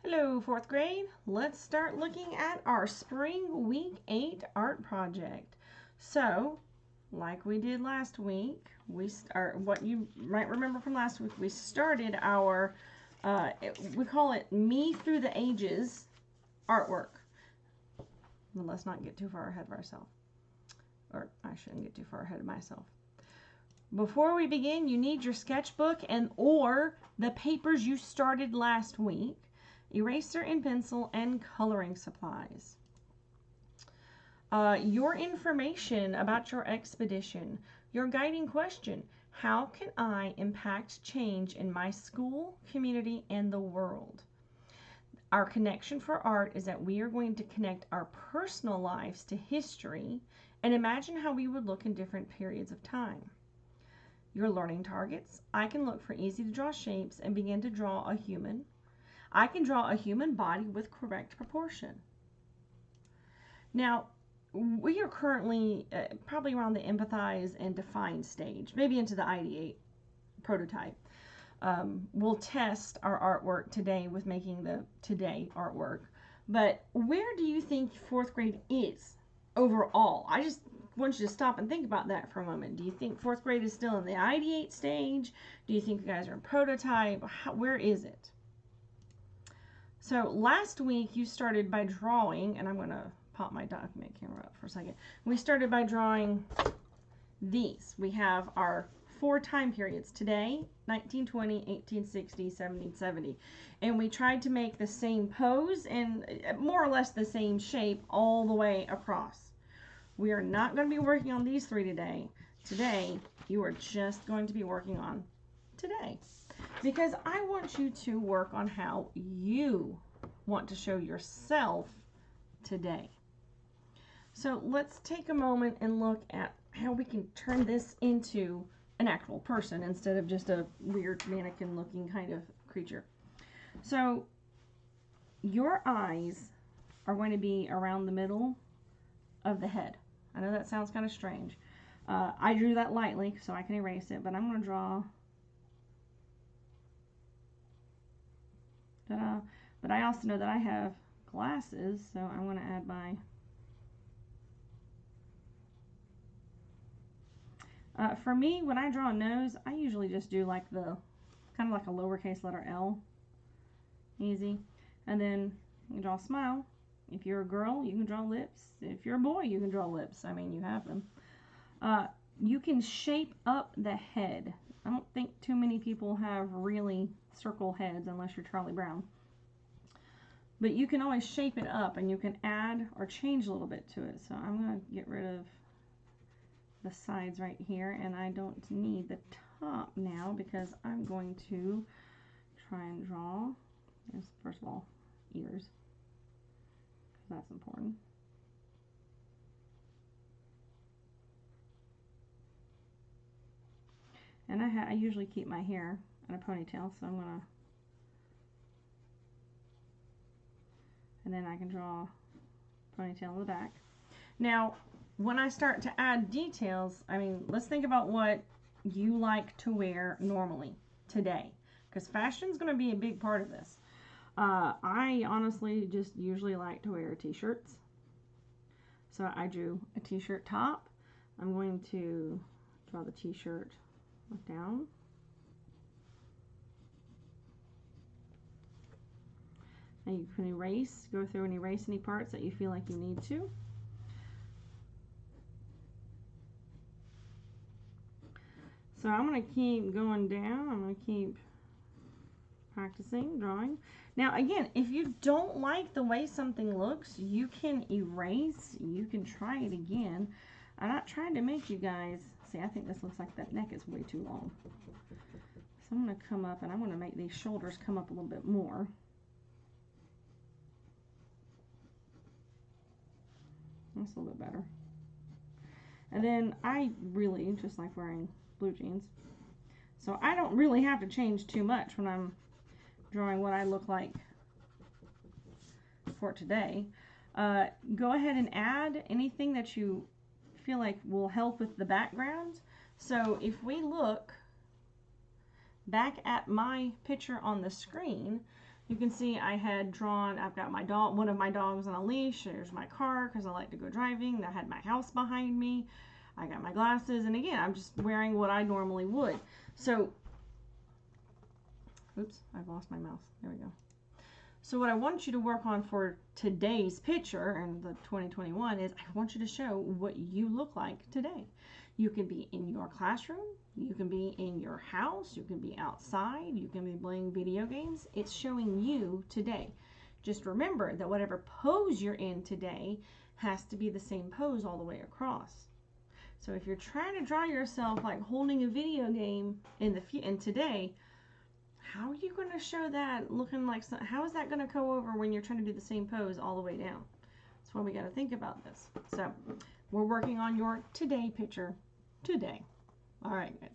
Hello, fourth grade. Let's start looking at our spring week 8 art project. So, like we did last week, what you might remember from last week, we started our, we call it Me Through the Ages artwork. But let's not get too far ahead of ourselves. Or I shouldn't get too far ahead of myself. Before we begin, you need your sketchbook or the papers you started last week, eraser and pencil, and coloring supplies. Your information about your expedition, your guiding question: how can I impact change in my school, community, and the world? Our connection for art is that we are going to connect our personal lives to history and imagine how we would look in different periods of time. Your learning targets: I can look for easy to draw shapes and begin to draw a human. I can draw a human body with correct proportion. Now, we are currently probably around the empathize and define stage, maybe into the ideate prototype. We'll test our artwork today with making the today artwork. But where do you think fourth grade is overall? I just want you to stop and think about that for a moment. Do you think fourth grade is still in the ideate stage? Do you think you guys are in prototype? Where is it? So last week you started by drawing, and I'm going to pop my document camera up for a second. We started by drawing these. We have our 4 time periods: today, 1920, 1860, 1770. And we tried to make the same pose and more or less the same shape all the way across. We are not going to be working on these 3 today. Today, you are just going to be working on today, because I want you to work on how you want to show yourself today. So let's take a moment and look at how we can turn this into an actual person instead of just a weird mannequin looking kind of creature. So your eyes are going to be around the middle of the head. I know that sounds kind of strange. I drew that lightly so I can erase it, but I'm going to draw. Ta-da. But I also know that I have glasses, so I'm going to add my for me, when I draw a nose, I usually just do like the kind of like a lowercase letter L. Easy. And then you can draw a smile. If you're a girl, you can draw lips. If you're a boy, you can draw lips. I mean, you have them. You can shape up the head. I don't think too many people have really circle heads unless you're Charlie Brown. But you can always shape it up, and you can add or change a little bit to it. So I'm going to get rid of the sides right here, and I don't need the top now because I'm going to try and draw, first of all, ears, because that's important. And I usually keep my hair in a ponytail, so I'm gonna, and then I can draw a ponytail in the back. Now, when I start to add details, I mean, let's think about what you like to wear normally today, because fashion is going to be a big part of this. I honestly just usually like to wear t-shirts. So I drew a t-shirt top. I'm going to draw the t-shirt down. And you can go through and erase any parts that you feel like you need to. So I'm going to keep going down. I'm going to keep practicing drawing. Now again, if you don't like the way something looks, you can erase. You can try it again. I'm not trying to make you guys, see, I think this looks like that neck is way too long. So I'm going to come up and I'm going to make these shoulders come up a little bit more. That's a little bit better. And then I really just like wearing blue jeans. So I don't really have to change too much when I'm drawing what I look like for today. Go ahead and add anything that you feel like will help with the background. So if we look back at my picture on the screen, You can see I had drawn, I've got my dog, one of my dogs on a leash. There's my car because I like to go driving. I had my house behind me. I got my glasses, and again, I'm just wearing what I normally would. So, oops, I've lost my mouse. There we go. So what I want you to work on for today's picture and the 2021 is I want you to show what you look like today. You can be in your classroom, you can be in your house, you can be outside, you can be playing video games. It's showing you today. Just remember that whatever pose you're in today has to be the same pose all the way across. So if you're trying to draw yourself like holding a video game in today, how are you going to show that looking like how is that going to go over when you're trying to do the same pose all the way down? That's why we got to think about this. So we're working on your today picture today. All right, guys.